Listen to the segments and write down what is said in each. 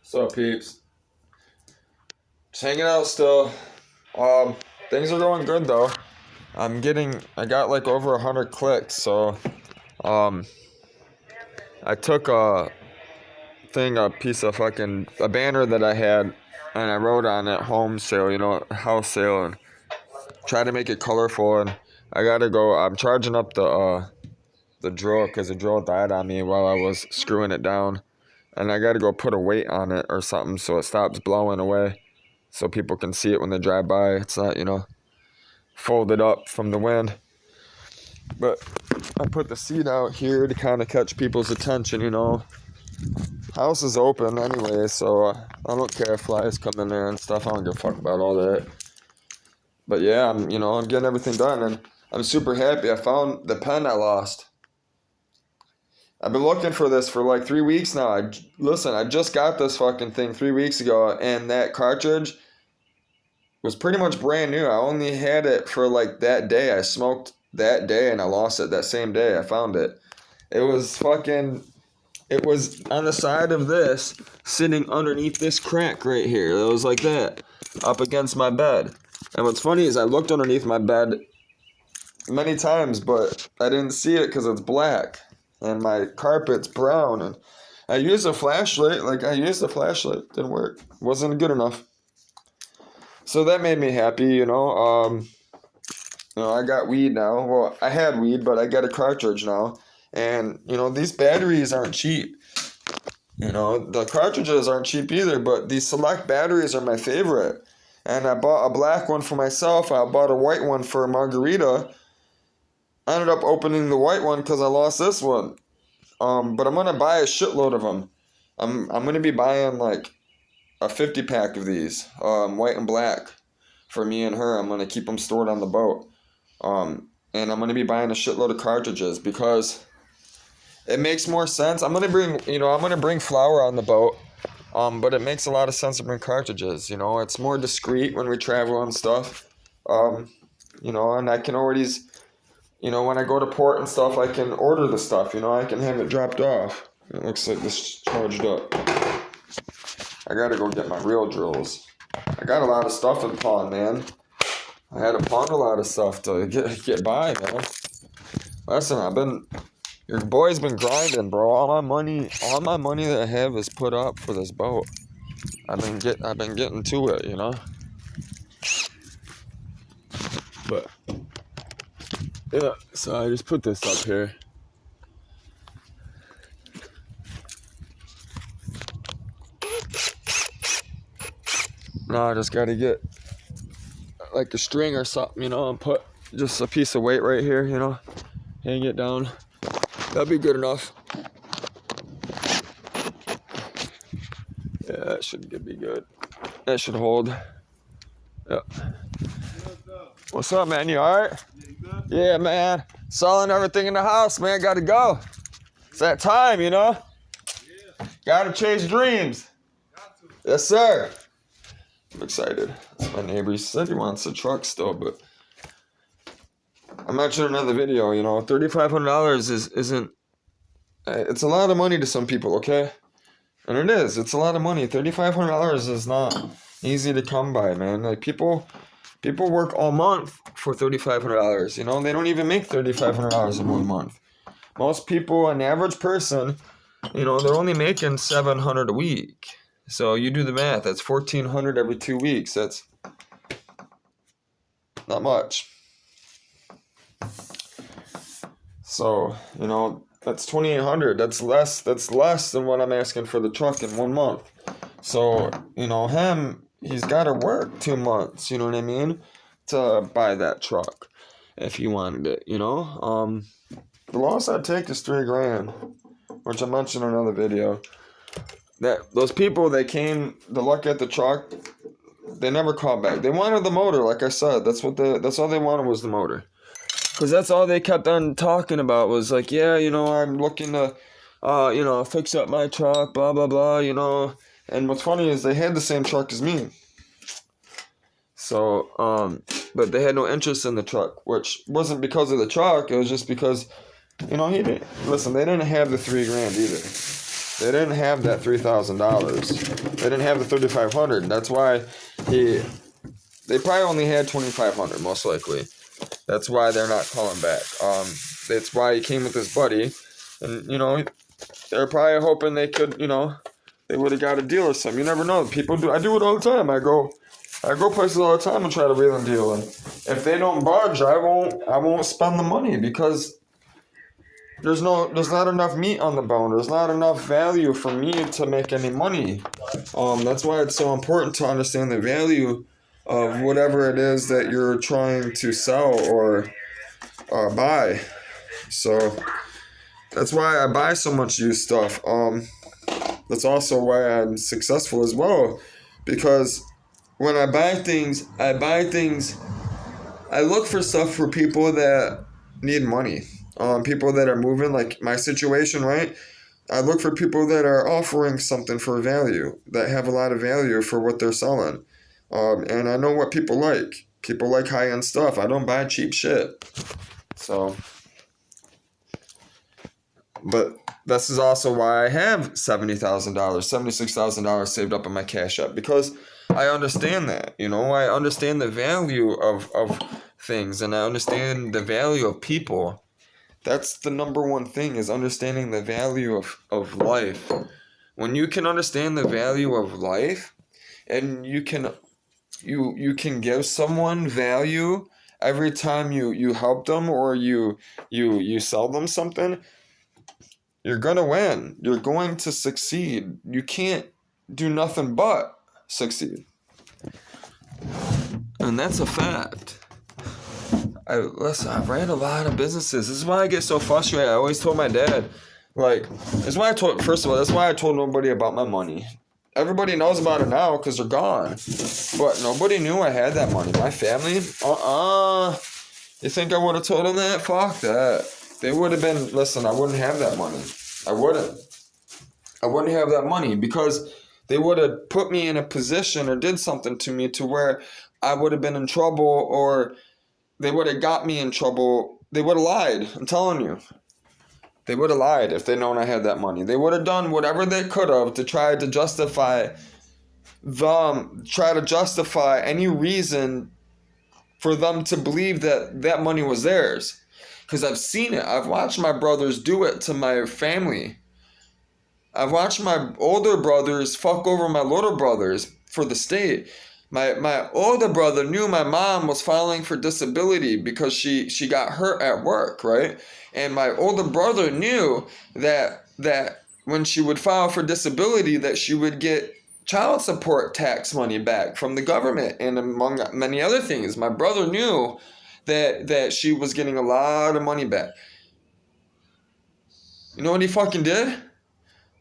So peeps, just hanging out still. Things are going good though. I got like over 100 clicks. So, um, I took a piece of a banner that I had, and I wrote on it home sale, house sale, and try to make it colorful. And I gotta go. I'm charging up the drill because the drill died on me while I was screwing it down, and I gotta go put a weight on it or something so it stops blowing away, so people can see it when they drive by. It's not, folded up from the wind. But I put the seat out here to kind of catch people's attention. House is open anyway, so I don't care if flies come in there and stuff. I don't give a fuck about all that. But yeah, I'm getting everything done, and I'm super happy. I found the pen I lost. I've been looking for this for like 3 weeks now. I just got this fucking thing 3 weeks ago, and that cartridge was pretty much brand new. I only had it for like that day. I smoked that day and I lost it that same day I found it. It was on the side of this, sitting underneath this crack right here. It was like that, up against my bed. And what's funny is I looked underneath my bed many times, but I didn't see it because it's black and my carpet's brown. And I used a flashlight. Didn't work. Wasn't good enough. So that made me happy, I got weed now. Well, I had weed, but I got a cartridge now. And, these batteries aren't cheap. The cartridges aren't cheap either, but these select batteries are my favorite. And I bought a black one for myself. I bought a white one for Margarita. I ended up opening the white one because I lost this one. But I'm going to buy a shitload of them. I'm going to be buying like a 50-pack of these, white and black, for me and her. I'm going to keep them stored on the boat. And I'm going to be buying a shitload of cartridges because it makes more sense. I'm going to bring flour on the boat. But it makes a lot of sense to bring cartridges. It's more discreet when we travel and stuff. And I can always, when I go to port and stuff, I can order the stuff. I can have it dropped off. It looks like this charged up. I gotta go get my real drills. I got a lot of stuff in pawn, man. I had to pawn a lot of stuff to get by, man. Listen, your boy's been grinding, bro. All my money that I have is put up for this boat. I've been getting to it, But yeah, so I just put this up here. Now I just gotta get like a string or something, and put just a piece of weight right here, hang it down. That'd be good enough. Yeah, that should be good. That should hold. Yeah. What's up, man? You alright? Yeah, you good? Yeah, man. Selling everything in the house, man. Gotta go. It's that time, Yeah. Gotta chase dreams. Got to. Yes, sir. I'm excited. My neighbor, he said he wants a truck still, but I mentioned in another video, $3,500 isn't. It's a lot of money to some people, okay? And it is. It's a lot of money. $3,500 is not easy to come by, man. Like people work all month for $3,500. They don't even make $3,500 in 1 month. Most people, an average person, they're only making $700 a week. So you do the math. That's $1,400 every 2 weeks. That's not much. So, that's $2,800. That's less than what I'm asking for the truck in 1 month. So, he's got to work 2 months, you know what I mean, to buy that truck if he wanted it, The loss I'd take is $3,000, which I mentioned in another video. That those people, they came to look at the truck, they never called back. They wanted the motor, like I said. That's all they wanted was the motor. Because that's all they kept on talking about was like, yeah, I'm looking to, fix up my truck, blah, blah, blah, And what's funny is they had the same truck as me. So, but they had no interest in the truck, which wasn't because of the truck. It was just because, they didn't have the $3,000 either. They didn't have that $3,000. They didn't have the $3,500. That's why they probably only had $2,500, most likely. That's why they're not calling back. That's why he came with his buddy, and they're probably hoping they could, they would have got a deal or something. You never know. People do. I do it all the time. I go places all the time and try to reel a deal. And if they don't budge, I won't spend the money because there's not enough meat on the bone. There's not enough value for me to make any money. That's why it's so important to understand the value of whatever it is that you're trying to sell or buy. So that's why I buy so much used stuff. That's also why I'm successful as well, because when I buy things, I look for stuff for people that need money. People that are moving, like my situation, right? I look for people that are offering something for value, that have a lot of value for what they're selling. And I know what people like. People like high-end stuff. I don't buy cheap shit. So, but this is also why I have $70,000, $76,000 saved up in my Cash App, because I understand that, I understand the value of things, and I understand the value of people. That's the number one thing, is understanding the value of life. When you can understand the value of life, and you can give someone value every time you help them or you sell them something, you're going to win. You're going to succeed. You can't do nothing but succeed. And that's a fact. I've ran a lot of businesses. This is why I get so frustrated. I always told my dad, that's why I told nobody about my money. Everybody knows about it now because they're gone. But nobody knew I had that money. My family, you think I would have told them that? Fuck that. They would have been, I wouldn't have that money. I wouldn't have that money because they would have put me in a position or did something to me to where I would have been in trouble, or they would have got me in trouble. They would have lied. I'm telling you. They would have lied if they'd known I had that money. They would have done whatever they could have to try to justify any reason for them to believe that money was theirs. Because I've seen it. I've watched my brothers do it to my family. I've watched my older brothers fuck over my little brothers for the state. My older brother knew my mom was filing for disability because she got hurt at work, right? And my older brother knew that when she would file for disability, that she would get child support tax money back from the government, and among many other things. My brother knew that she was getting a lot of money back. You know what he fucking did?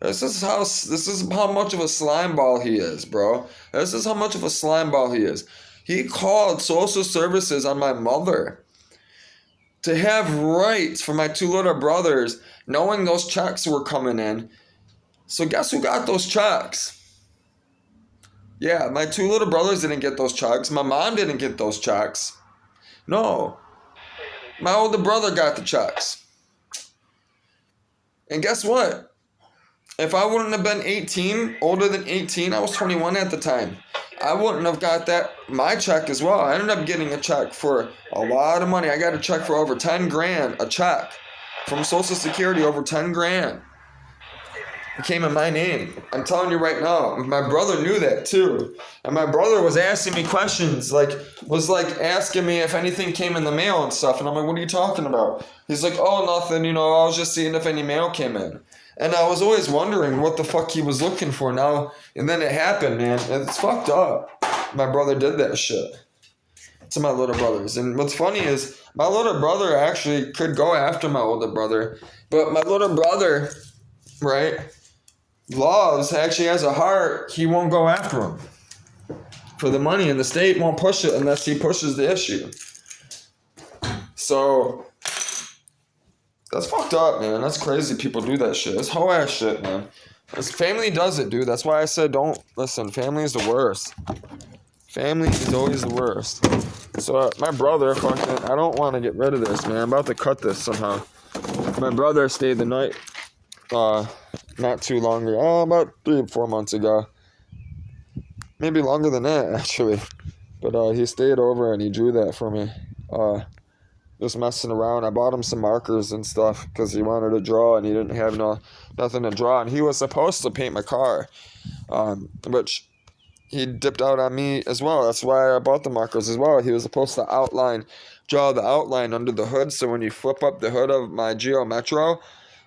This is how much of a slime ball he is, bro. This is how much of a slime ball he is. He called social services on my mother to have rights for my two little brothers, knowing those checks were coming in. So guess who got those checks? Yeah, my two little brothers didn't get those checks. My mom didn't get those checks. No. My older brother got the checks. And guess what? If I wouldn't have been 18, older than 18, I was 21 at the time, I wouldn't have got my check as well. I ended up getting a check for a lot of money. I got a check for over 10 grand, a check from Social Security, over 10 grand. It came in my name. I'm telling you right now, my brother knew that too. And my brother was asking me questions, was asking me if anything came in the mail and stuff. And I'm like, what are you talking about? He's like, oh, nothing, I was just seeing if any mail came in. And I was always wondering what the fuck he was looking for now. And then it happened, man. It's fucked up. My brother did that shit to my little brothers. And what's funny is my little brother actually could go after my older brother. But my little brother, right, actually has a heart. He won't go after him for the money. And the state won't push it unless he pushes the issue. So that's fucked up, man. That's crazy people do that shit. It's whole ass shit, man. This family does it, dude. That's why I said don't listen. Family is the worst. Family is always the worst. So my brother, I don't want to get rid of this, man. I'm about to cut this somehow. My brother stayed the night not too long ago, about 3 or 4 months ago. Maybe longer than that, actually. But he stayed over and he drew that for me. Just messing around. I bought him some markers and stuff because he wanted to draw and he didn't have nothing to draw. And he was supposed to paint my car, which he dipped out on me as well. That's why I bought the markers as well. He was supposed to draw the outline under the hood. So when you flip up the hood of my Geo Metro,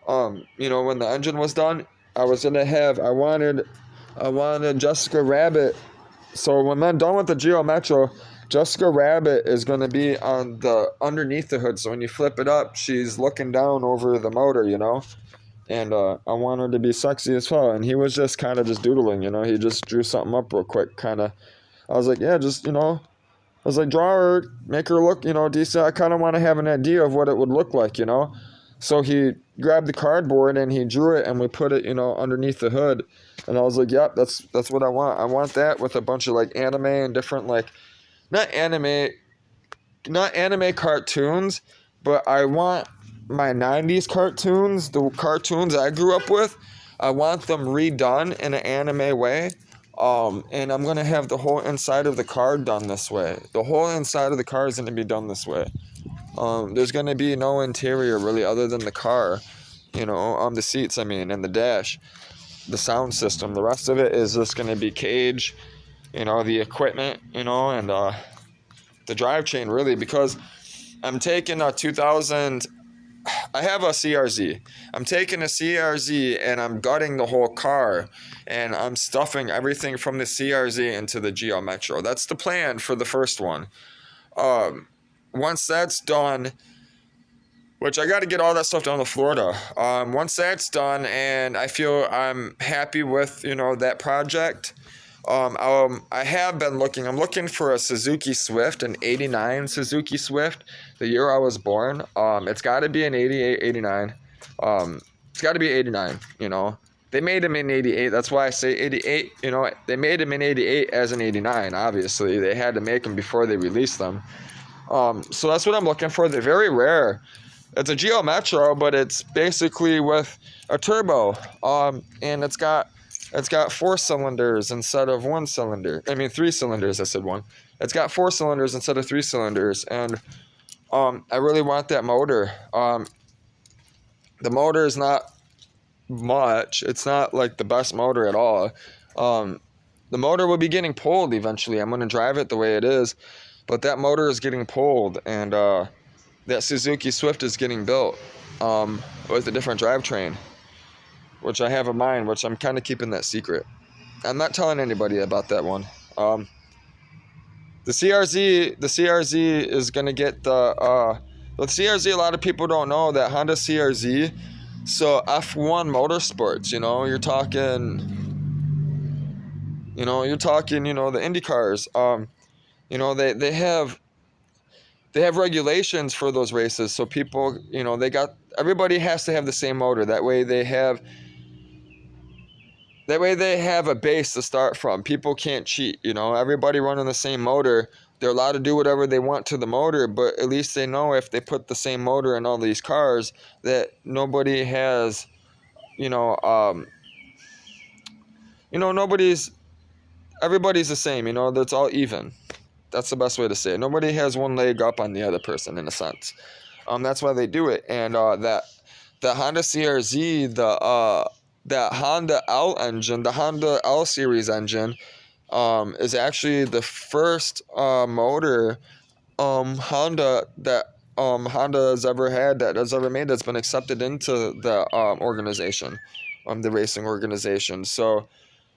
when the engine was done, I wanted Jessica Rabbit. So when I'm done with the Geo Metro, Jessica Rabbit is going to be on the underneath the hood. So when you flip it up, she's looking down over the motor, And I want her to be sexy as well. And he was just kind of just doodling, He just drew something up real quick, kind of. I was like, yeah, just, I was like, draw her, make her look, decent. I kind of want to have an idea of what it would look like, So he grabbed the cardboard and he drew it and we put it, underneath the hood. And I was like, yep, that's what I want. I want that with a bunch of like anime and different not anime cartoons, but I want my 90s cartoons, the cartoons I grew up with, I want them redone in an anime way. And I'm going to have the whole inside of the car done this way. The whole inside of the car is going to be done this way. There's going to be no interior really other than the car, the seats, and the dash, the sound system. The rest of it is just going to be cage, the equipment, and the drivetrain really, because I'm taking a 2000, I have a CRZ. I'm taking a CRZ and I'm gutting the whole car and I'm stuffing everything from the CRZ into the Geo Metro. That's the plan for the first one. Once that's done, which I got to get all that stuff down to Florida. Once that's done and I feel I'm happy with, that project, I have been looking. I'm looking for a Suzuki Swift, an 89 Suzuki Swift, the year I was born. It's got to be an 88, 89. It's got to be 89, They made them in 88. That's why I say 88. They made them in 88 as an 89, obviously. They had to make them before they released them. So that's what I'm looking for. They're very rare. It's a Geo Metro, but it's basically with a turbo. And it's got 4 cylinders instead of 1 cylinder. 3 cylinders, I said 1. It's got 4 cylinders instead of 3 cylinders. And I really want that motor. The motor is not much. It's not like the best motor at all. The motor will be getting pulled eventually. I'm going to drive it the way it is. But that motor is getting pulled. And that Suzuki Swift is getting built with a different drivetrain, which I have in mind, which I'm kind of keeping that secret. I'm not telling anybody about that one. The CRZ is going to get the CRZ, a lot of people don't know that Honda CRZ, so F1 Motorsports, you're talking, the Indy cars, they have regulations for those races, so people, everybody has to have the same motor. That way they have a base to start from. People can't cheat, Everybody running the same motor, they're allowed to do whatever they want to the motor, but at least they know if they put the same motor in all these cars that nobody has, everybody's the same, that's all even. That's the best way to say it. Nobody has one leg up on the other person in a sense. That's why they do it. And the Honda CRZ, that Honda L engine, the Honda L series engine, is actually the first motor Honda that Honda has ever had, that has ever made, that's been accepted into the organization, the racing organization. So,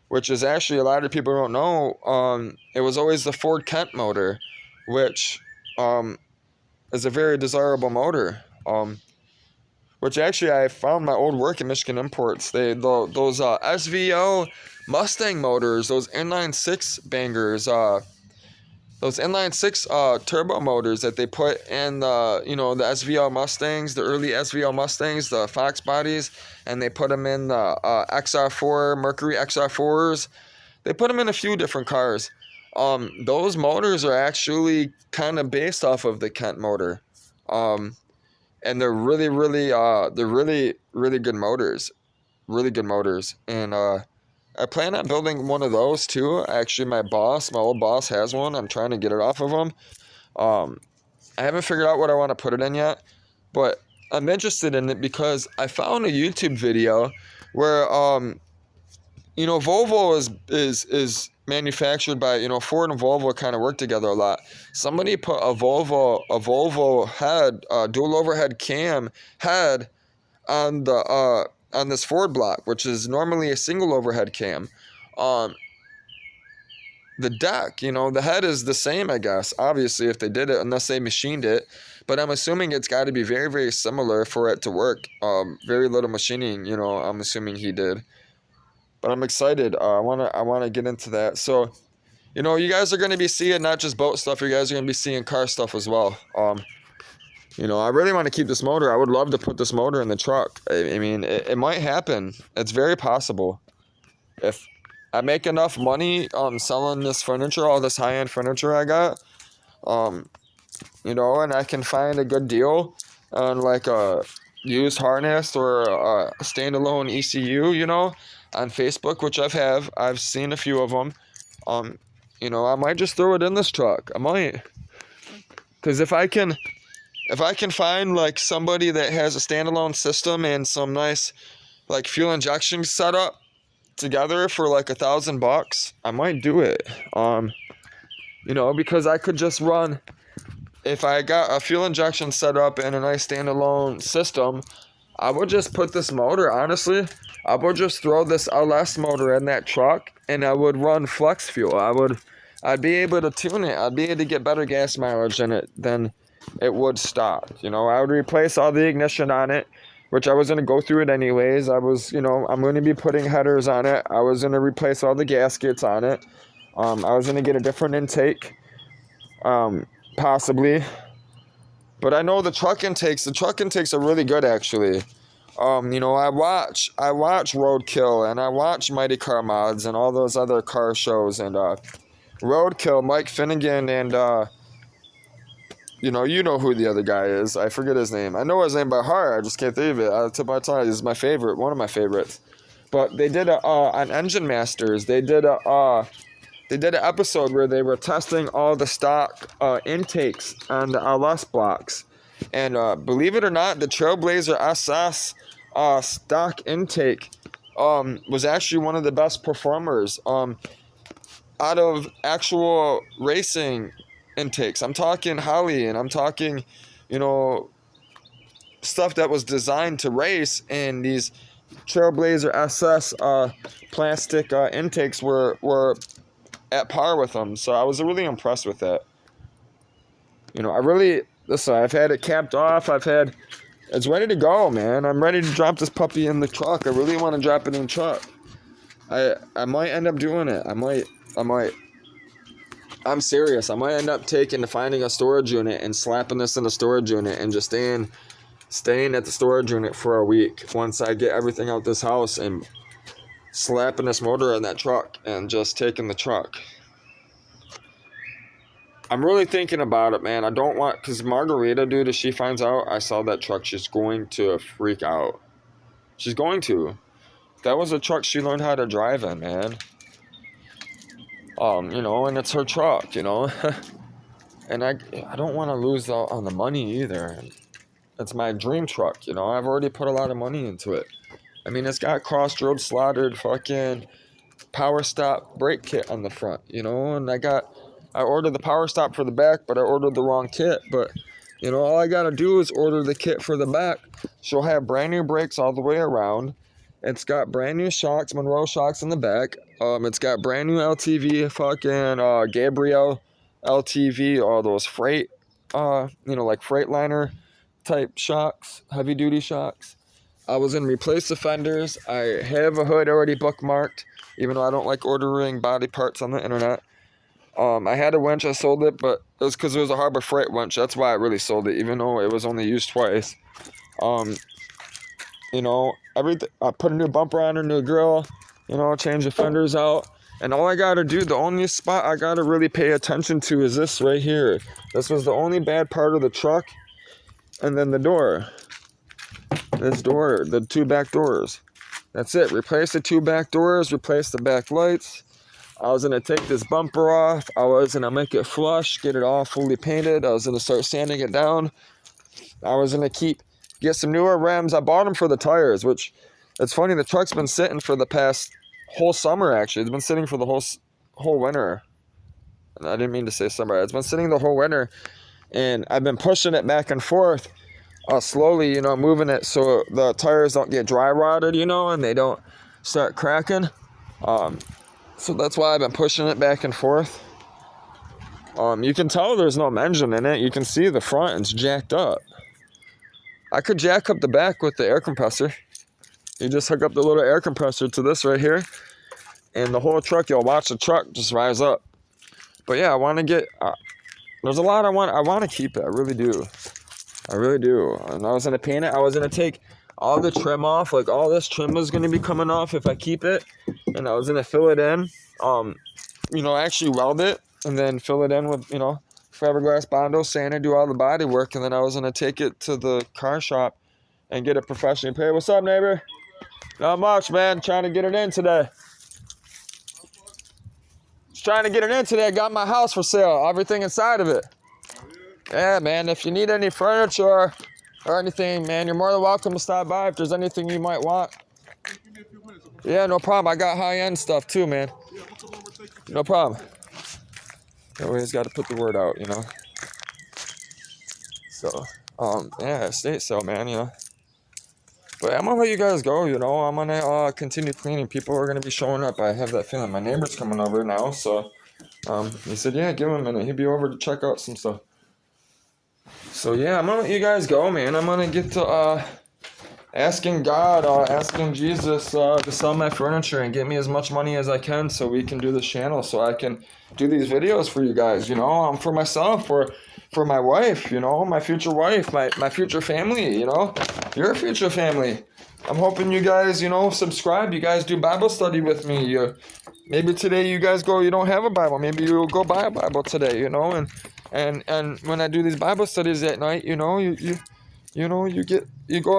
which is actually, a lot of people don't know, it was always the Ford Kent motor, which is a very desirable motor. Which actually, I found my old work in Michigan Imports. Those SVO Mustang motors, those inline 6 bangers, those inline 6 turbo motors that they put in the SVO Mustangs, the early SVO Mustangs, the Fox bodies, and they put them in the XR4 Mercury XR4s. They put them in a few different cars. Those motors are actually kind of based off of the Kent motor. And they're really, really, really good motors. really good motors. And I plan on building one of those too. Actually, my old boss has one. I'm trying to get it off of him. I haven't figured out what I want to put it in yet, but I'm interested in it because I found a YouTube video where Volvo is manufactured by, Ford and Volvo kind of work together a lot. Somebody put a Volvo head, dual overhead cam head on this Ford block, which is normally a single overhead cam. The deck, the head is the same, I guess, obviously, if they did it, unless they machined it. But I'm assuming it's got to be very, very similar for it to work. Very little machining, I'm assuming he did. But I'm excited. I wanna get into that. So, you guys are gonna be seeing not just boat stuff. You guys are gonna be seeing car stuff as well. I really want to keep this motor. I would love to put this motor in the truck. I mean, it might happen. It's very possible. If I make enough money selling this furniture, all this high-end furniture I got, and I can find a good deal on like a used harness or a standalone ECU, on Facebook, which I've seen a few of them. I might just throw it in this truck. I might, because if I can find like somebody that has a standalone system and some nice like fuel injection setup together for like $1,000, I might do it. Because I could just run, if I got a fuel injection set up and a nice standalone system, I would just put this motor, honestly, I would just throw this LS motor in that truck and I would run flex fuel. I'd be able to tune it. I'd be able to get better gas mileage in it than it would stop. I would replace all the ignition on it, which I was going to go through it anyways. I'm going to be putting headers on it. I was going to replace all the gaskets on it. I was going to get a different intake, possibly. But I know the truck intakes are really good, actually. I watch Roadkill and I watch Mighty Car Mods and all those other car shows, and Roadkill, Mike Finnegan, and you know who the other guy is. I forget his name. I know his name by heart. I just can't think of it. Out of the tip of my tongue. He's my favorite. One of my favorites. But they did on Engine Masters. They did an episode where they were testing all the stock intakes on the LS blocks. And believe it or not, the Trailblazer SS stock intake was actually one of the best performers out of actual racing intakes. I'm talking Holley, and I'm talking, stuff that was designed to race, and these Trailblazer SS plastic intakes were at par with them. So I was really impressed with that. I've had it capped off. It's ready to go, man. I'm ready to drop this puppy in the truck. I really want to drop it in the truck. I might end up doing it. I might. I'm serious. I might end up finding a storage unit and slapping this in a storage unit and just staying at the storage unit for a week once I get everything out this house, and slapping this motor in that truck and just taking the truck. I'm really thinking about it, man. I don't want, because Margarita, dude, if she finds out I saw that truck, she's going to freak out. She's going to. That was a truck she learned how to drive in, man. And it's her truck, and I don't want to lose out on the money either. It's my dream truck, I've already put a lot of money into it. I mean, it's got cross-drilled, slotted fucking power stop brake kit on the front, and I ordered the power stop for the back, but I ordered the wrong kit. But, all I got to do is order the kit for the back. She'll have brand new brakes all the way around. It's got brand new shocks, Monroe shocks in the back. It's got brand new LTV, fucking Gabriel LTV, all those freight, like Freightliner type shocks, heavy duty shocks. I was going to replace the fenders. I have a hood already bookmarked, even though I don't like ordering body parts on the internet. I had a winch, I sold it, but it was because it was a Harbor Freight winch. That's why I really sold it, even though it was only used twice. Everything. I put a new bumper on, a new grill, change the fenders out. And all I gotta do, the only spot I gotta really pay attention to is this right here. This was the only bad part of the truck. And then the door. This door, the two back doors. That's it. Replace the 2 back doors, replace the back lights. I was going to take this bumper off. I was going to make it flush, get it all fully painted. I was going to start sanding it down. I was going to get some newer rims. I bought them for the tires, which it's funny. The truck's been sitting for the past whole summer, actually. It's been sitting for the whole winter. And I didn't mean to say summer. It's been sitting the whole winter. And I've been pushing it back and forth slowly, moving it so the tires don't get dry rotted, and they don't start cracking. So that's why I've been pushing it back and forth. You can tell there's no engine in it. You can see the front is jacked up. I could jack up the back with the air compressor. You just hook up the little air compressor to this right here, and the whole truck, you'll watch the truck just rise up. But yeah, I want to get, there's a lot I want to keep it. I really do. And I was going to paint it. I was going to take all the trim off. Like, all this trim was going to be coming off if I keep it. And I was going to fill it in, actually weld it and then fill it in with, fiberglass Bondo, sand, and do all the body work. And then I was going to take it to the car shop and get it professionally painted. What's up, neighbor? Not much, man. Trying to get it in today. Just trying to get it in today. I got my house for sale. Everything inside of it. Yeah, man. If you need any furniture or anything, man, you're more than welcome to stop by if there's anything you might want. Yeah, no problem. I got high-end stuff too, man. No problem. Always got to put the word out, So, yeah, estate sale, man, But I'm going to let you guys go, I'm going to continue cleaning. People are going to be showing up. I have that feeling. My neighbor's coming over now, so he said, yeah, give him a minute. He'll be over to check out some stuff. So, yeah, I'm going to let you guys go, man. I'm going to get to asking God, asking Jesus to sell my furniture and get me as much money as I can so we can do this channel, so I can do these videos for you guys, for myself, for my wife, my future wife, my future family, your future family. I'm hoping you guys, subscribe. You guys do Bible study with me. Maybe today you guys you don't have a Bible. Maybe you'll go buy a Bible today, and when I do these Bible studies at night, you go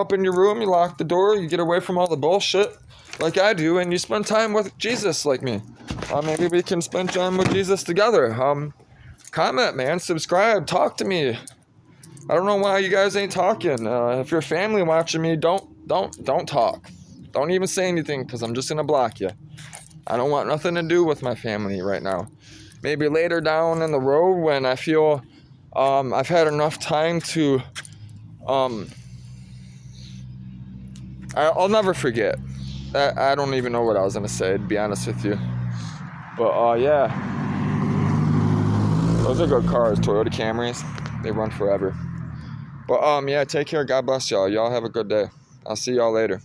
up in your room, you lock the door, you get away from all the bullshit like I do, and you spend time with Jesus like me. Maybe we can spend time with Jesus together. Comment, man, subscribe, talk to me. I don't know why you guys ain't talking. If you're family watching me, don't talk. Don't even say anything, because I'm just gonna block you. I don't want nothing to do with my family right now. Maybe later down in the road when I feel I've had enough time to I'll never forget. I don't even know what I was gonna say, to be honest with you. But yeah, those are good cars, Toyota Camrys. They run forever. But yeah, take care. God bless y'all. Y'all have a good day. I'll see y'all later.